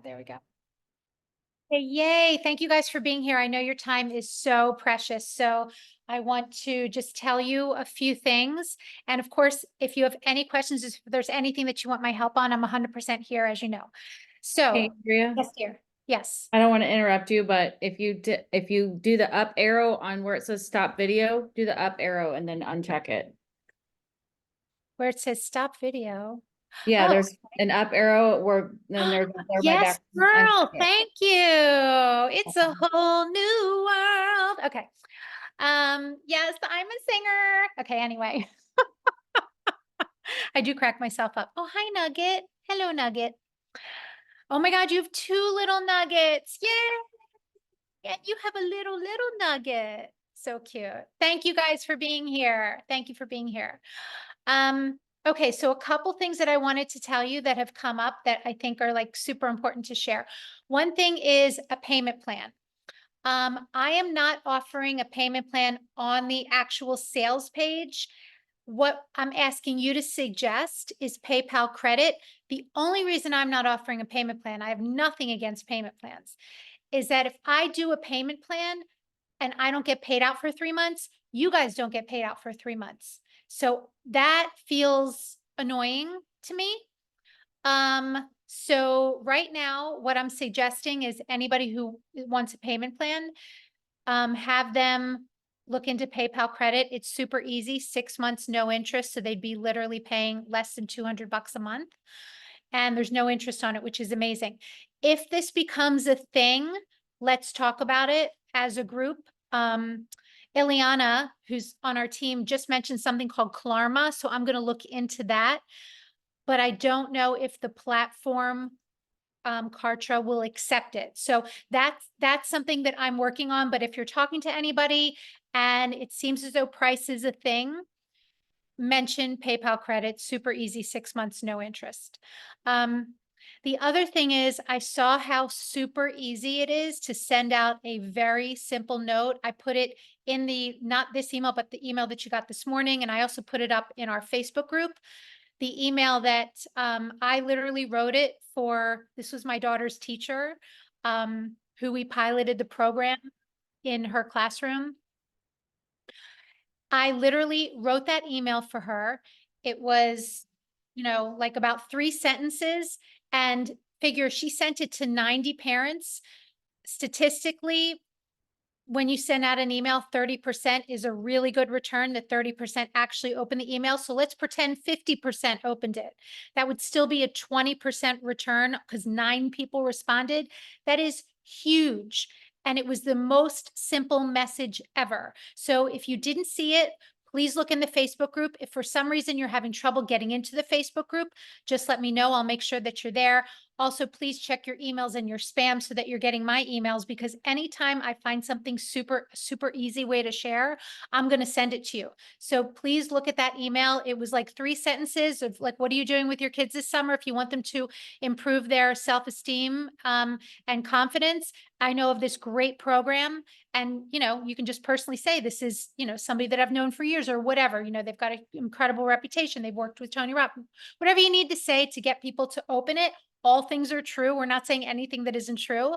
There we go. Okay, yay. Thank you guys for being here. I know your time is so precious. So I want to just tell you a few things. And of course, if you have any questions, if there's anything that you want my help on, I'm 100% here, as you know. Hey, So, Andrea, yes, dear. Yes. I don't want to interrupt you, but if you do the up arrow on where it says stop video, do the up arrow and then uncheck it. Where it says stop video. Yeah, Oh, there's an up arrow where then there's a thereby yes, back. Uncheck girl. it. Thank you. It's a whole new world. Okay. Yes, I'm a singer. Okay, anyway. I do crack myself up. Oh, hi, Nugget. Hello, Nugget. Oh my God, you have two little nuggets. Yay! And you have a little nugget. So cute. Thank you guys for being here. Thank you for being here. Okay, so a couple things that I wanted to tell you that have come up that I think are like super important to share. One thing is a payment plan. I am not offering a payment plan on the actual sales page. What I'm asking you to suggest is PayPal credit. The only reason I'm not offering a payment plan, I have nothing against payment plans, is that if I do a payment plan and I don't get paid out for 3 months, you guys don't get paid out for 3 months. So that feels annoying to me. So right now, what I'm suggesting is anybody who wants a payment plan, have them look into PayPal credit. It's super easy, 6 months, no interest. So they'd be literally paying less than $200 a month. And there's no interest on it, which is amazing. If this becomes a thing, let's talk about it as a group. Ileana, who's on our team, just mentioned something called Klarma. So I'm going to look into that. But I don't know if the platform Kartra will accept it. So that's something that I'm working on. But if you're talking to anybody and it seems as though price is a thing, mention PayPal credit, super easy, 6 months, no interest. The other thing is I saw how super easy it is to send out a very simple note. I put it in the, not this email, but the email that you got this morning. And I also put it up in our Facebook group. The email that I literally wrote it for, this was my daughter's teacher, who we piloted the program in her classroom. I literally wrote that email for her. It was, like about 3 sentences, and figure she sent it to 90 parents. Statistically, when you send out an email, 30% is a really good return. That 30% actually opened the email. So let's pretend 50% opened it. That would still be a 20% return because 9 people responded. That is huge. And it was the most simple message ever. So if you didn't see it, please look in the Facebook group. If for some reason you're having trouble getting into the Facebook group, just let me know. I'll make sure that you're there. Also, please check your emails and your spam so that you're getting my emails, because anytime I find something super easy way to share, I'm going to send it to you. So please look at that email. It was like 3 sentences of like, what are you doing with your kids this summer if you want them to improve their self-esteem and confidence? I know of this great program, and you can just personally say this is somebody that I've known for years or whatever. They've got an incredible reputation. They've worked with Tony Robbins. Whatever you need to say to get people to open it. All things are true. We're not saying anything that isn't true.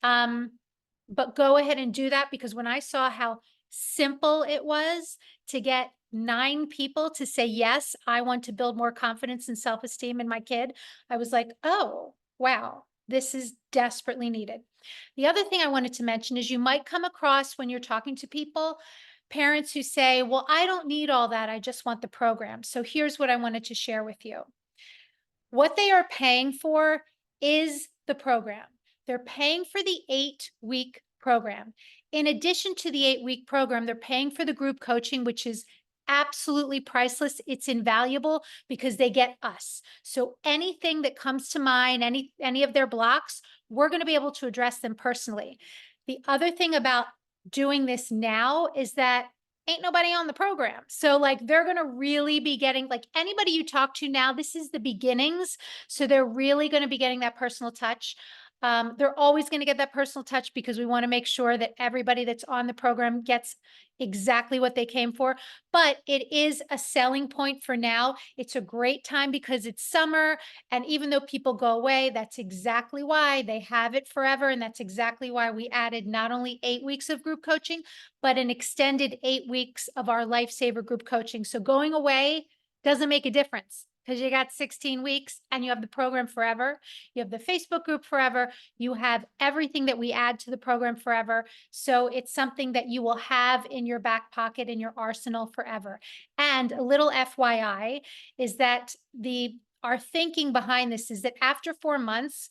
But go ahead and do that, because when I saw how simple it was to get 9 people to say, yes, I want to build more confidence and self-esteem in my kid, I was like, oh, wow, this is desperately needed. The other thing I wanted to mention is you might come across when you're talking to people, parents who say, well, I don't need all that. I just want the program. So here's what I wanted to share with you. What they are paying for is the program. They're paying for the 8-week program. In addition to the 8-week program, they're paying for the group coaching, which is absolutely priceless. It's invaluable because they get us. So anything that comes to mind, any of their blocks, we're going to be able to address them personally. The other thing about doing this now is that ain't nobody on the program. So like they're going to really be getting, like, anybody you talk to now, this is the beginnings. So they're really going to be getting that personal touch. They're always going to get that personal touch because we want to make sure that everybody that's on the program gets exactly what they came for. But it is a selling point for now. It's a great time because it's summer. And even though people go away, that's exactly why they have it forever. And that's exactly why we added not only 8 weeks of group coaching, but an extended 8 weeks of our Lifesaver group coaching. So going away doesn't make a difference because you got 16 weeks and you have the program forever. You have the Facebook group forever. You have everything that we add to the program forever. So it's something that you will have in your back pocket, in your arsenal forever. And a little FYI is that our thinking behind this is that after 4 months,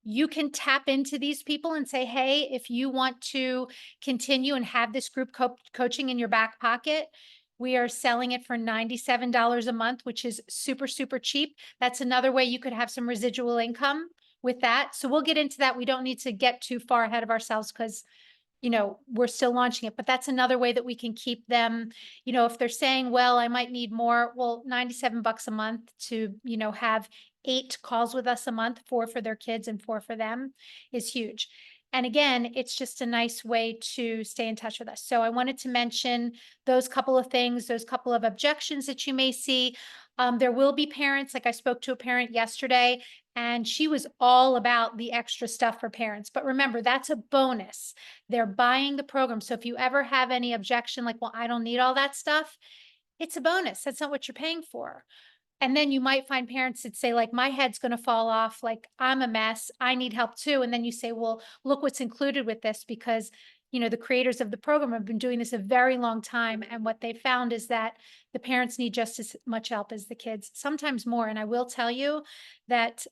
you can tap into these people and say, hey, if you want to continue and have this group coaching in your back pocket, we are selling it for $97 a month, which is super, super cheap. That's another way you could have some residual income with that. So we'll get into that. We don't need to get too far ahead of ourselves because we're still launching it, but that's another way that we can keep them, if they're saying, well, I might need more, well, 97 bucks a month to, have 8 calls with us a month, 4 for their kids and 4 for them is huge. And again, it's just a nice way to stay in touch with us. So I wanted to mention those couple of things, those couple of objections that you may see. There will be parents, like I spoke to a parent yesterday, and she was all about the extra stuff for parents. But remember, that's a bonus. They're buying the program. So if you ever have any objection, like, well, I don't need all that stuff, it's a bonus. That's not what you're paying for. And then you might find parents that say, like, my head's going to fall off. Like, I'm a mess. I need help too. And then you say, well, look what's included with this because, the creators of the program have been doing this a very long time. And what they found is that the parents need just as much help as the kids, sometimes more. And I will tell you that,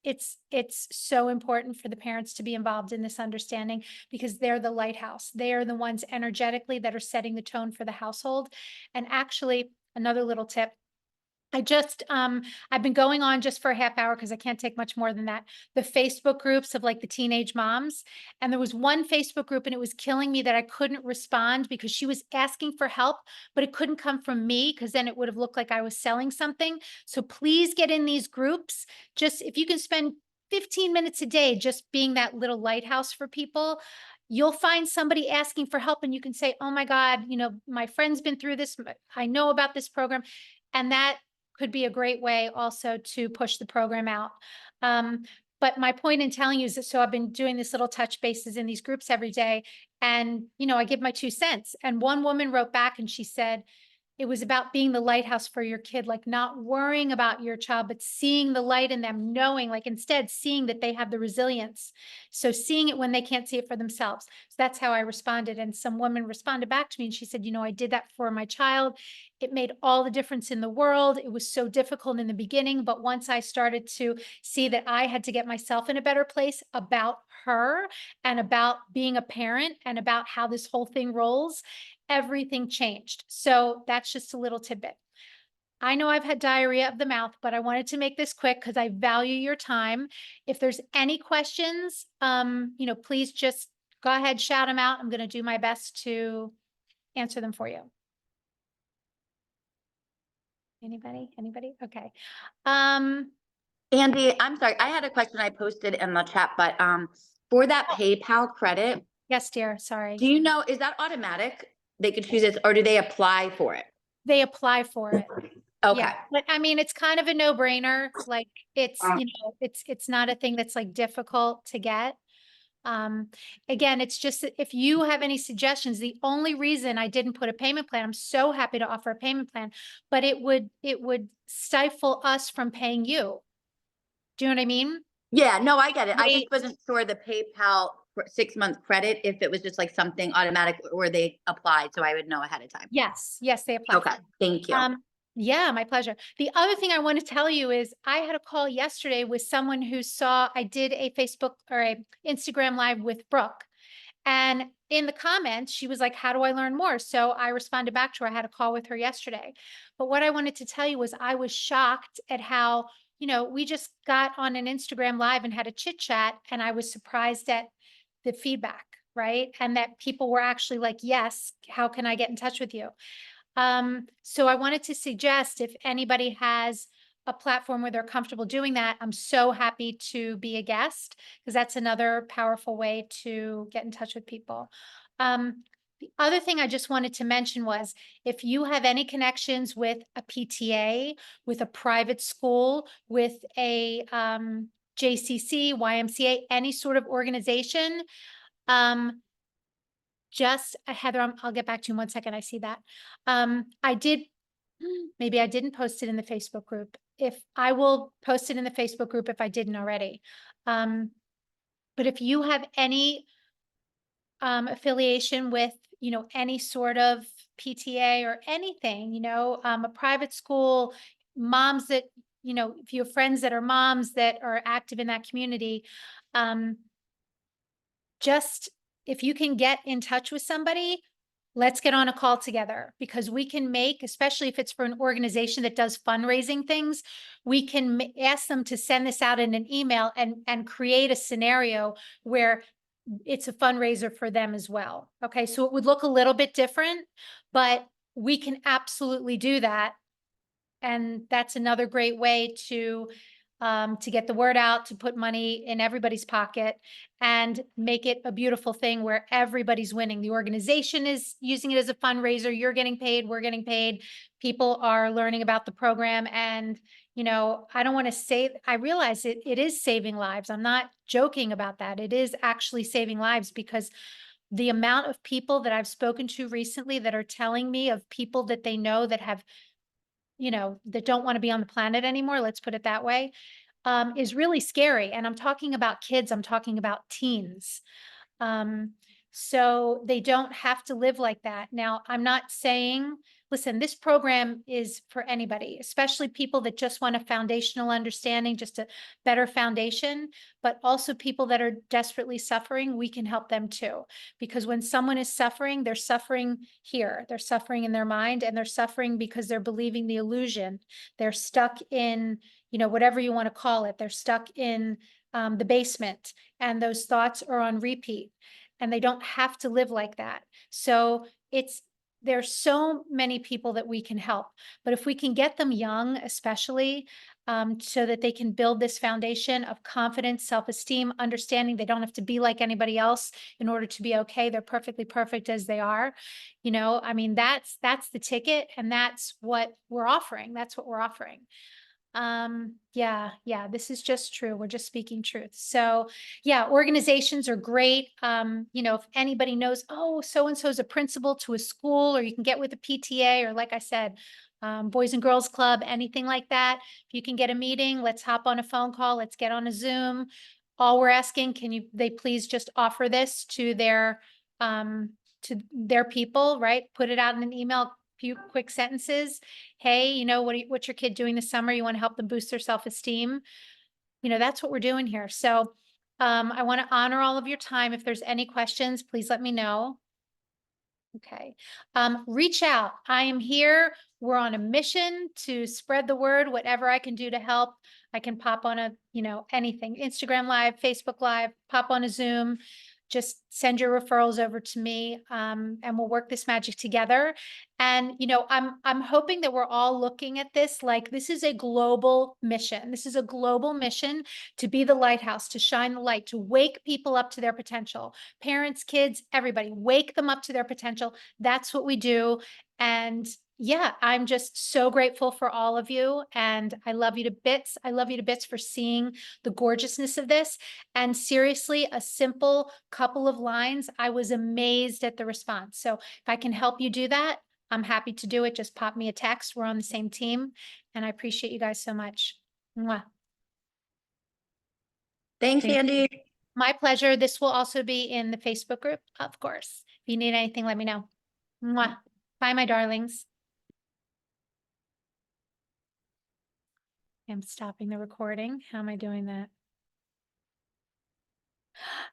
it's so important for the parents to be involved in this understanding because they're the lighthouse. They are the ones energetically that are setting the tone for the household. And actually, another little tip, I've been going on just for a half hour because I can't take much more than that. The Facebook groups of like the teenage moms. And there was one Facebook group and it was killing me that I couldn't respond because she was asking for help, but it couldn't come from me because then it would have looked like I was selling something. So please get in these groups. Just if you can spend 15 minutes a day just being that little lighthouse for people, you'll find somebody asking for help and you can say, oh my God, my friend's been through this. I know about this program. And that could be a great way also to push the program out. But my point in telling you is that, so I've been doing this little touch bases in these groups every day. And, I give my 2 cents. And one woman wrote back and she said, it was about being the lighthouse for your kid, like not worrying about your child, but seeing the light in them, knowing, like instead seeing that they have the resilience. So seeing it when they can't see it for themselves. So that's how I responded. And some woman responded back to me and she said, I did that for my child. It made all the difference in the world. It was so difficult in the beginning, but once I started to see that I had to get myself in a better place about her and about being a parent and about how this whole thing rolls, everything changed. So that's just a little tidbit. I know I've had diarrhea of the mouth, but I wanted to make this quick because I value your time. If there's any questions, please just go ahead, shout them out. I'm going to do my best to answer them for you. Anybody? Okay. Andy, I'm sorry. I had a question I posted in the chat, but for that PayPal credit, Yes, dear. Sorry. do you know, is that automatic? They could choose this, or do they apply for it? They apply for it. Okay. Yeah, but I mean, it's kind of a no-brainer. Like it's, it's not a thing that's like difficult to get. Again, it's just that if you have any suggestions, the only reason I didn't put a payment plan, I'm so happy to offer a payment plan, but it would stifle us from paying you. Do you know what I mean? Yeah, no, I get it. I They- just wasn't sure the PayPal 6-month credit, if it was just like something automatic or they applied, so I would know ahead of time. Yes, they apply. Okay, thank you. Yeah, my pleasure. The other thing I want to tell you is I had a call yesterday with someone who saw I did a Facebook or a Instagram live with Brooke. And in the comments, she was like, how do I learn more? So I responded back to her. I had a call with her yesterday. But what I wanted to tell you was I was shocked at how, we just got on an Instagram live and had a chit chat. And I was surprised at the feedback, right? And that people were actually like, yes, how can I get in touch with you? So I wanted to suggest if anybody has a platform where they're comfortable doing that, I'm so happy to be a guest, because that's another powerful way to get in touch with people. The other thing I just wanted to mention was, if you have any connections with a PTA, with a private school, with a JCC, YMCA, any sort of organization, just Heather, I'll get back to you in 1 second. I see that. I did, maybe I didn't post it in the Facebook group. If I will post it in the Facebook group if I didn't already. But if you have any affiliation with, any sort of PTA or anything, a private school, moms that, if you have friends that are moms that are active in that community, just if you can get in touch with somebody, let's get on a call together, because we can make, especially if it's for an organization that does fundraising things, we can ask them to send this out in an email and create a scenario where it's a fundraiser for them as well. Okay, so it would look a little bit different, but we can absolutely do that. And that's another great way to get the word out, to put money in everybody's pocket and make it a beautiful thing where everybody's winning. The organization is using it as a fundraiser. You're getting paid. We're getting paid. People are learning about the program. And, I don't want to say, I realize it is saving lives. I'm not joking about that. It is actually saving lives, because the amount of people that I've spoken to recently that are telling me of people that they know that have, that don't want to be on the planet anymore, let's put it that way, is really scary. And I'm talking about kids, I'm talking about teens. So they don't have to live like that. Now, I'm not saying, listen, this program is for anybody, especially people that just want a foundational understanding, just a better foundation, but also people that are desperately suffering, we can help them too. Because when someone is suffering, they're suffering here, they're suffering in their mind, and they're suffering because they're believing the illusion. They're stuck in, whatever you want to call it, they're stuck in the basement, and those thoughts are on repeat, and they don't have to live like that. So there's so many people that we can help, but if we can get them young, especially, so that they can build this foundation of confidence, self-esteem, understanding they don't have to be like anybody else in order to be okay. They're perfectly perfect as they are. That's the ticket, and that's what we're offering. That's what we're offering. Yeah, this is just true. We're just speaking truth. So yeah, organizations are great. If anybody knows, oh, so-and-so is a principal to a school, or you can get with a PTA, or like I said, Boys and Girls Club, anything like that. If you can get a meeting, let's hop on a phone call. Let's get on a Zoom. All we're asking, they please just offer this to their people, right? Put it out in an email, few quick sentences. Hey, what's your kid doing this summer? You want to help them boost their self-esteem? That's what we're doing here. So I want to honor all of your time. If there's any questions, please let me know. Okay. Reach out. I am here. We're on a mission to spread the word, whatever I can do to help. I can pop on anything, Instagram Live, Facebook Live, pop on a Zoom. Just send your referrals over to me, and we'll work this magic together. And, I'm hoping that we're all looking at this like this is a global mission. This is a global mission to be the lighthouse, to shine the light, to wake people up to their potential. Parents, kids, everybody, wake them up to their potential. That's what we do. And yeah, I'm just so grateful for all of you. And I love you to bits. I love you to bits for seeing the gorgeousness of this. And seriously, a simple couple of lines, I was amazed at the response. So if I can help you do that, I'm happy to do it. Just pop me a text. We're on the same team. And I appreciate you guys so much. Mwah. Thanks, Thank Andy. My pleasure. This will also be in the Facebook group, of course. If you need anything, let me know. Mwah. Bye, my darlings. I'm stopping the recording. How am I doing that?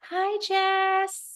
Hi, Jess.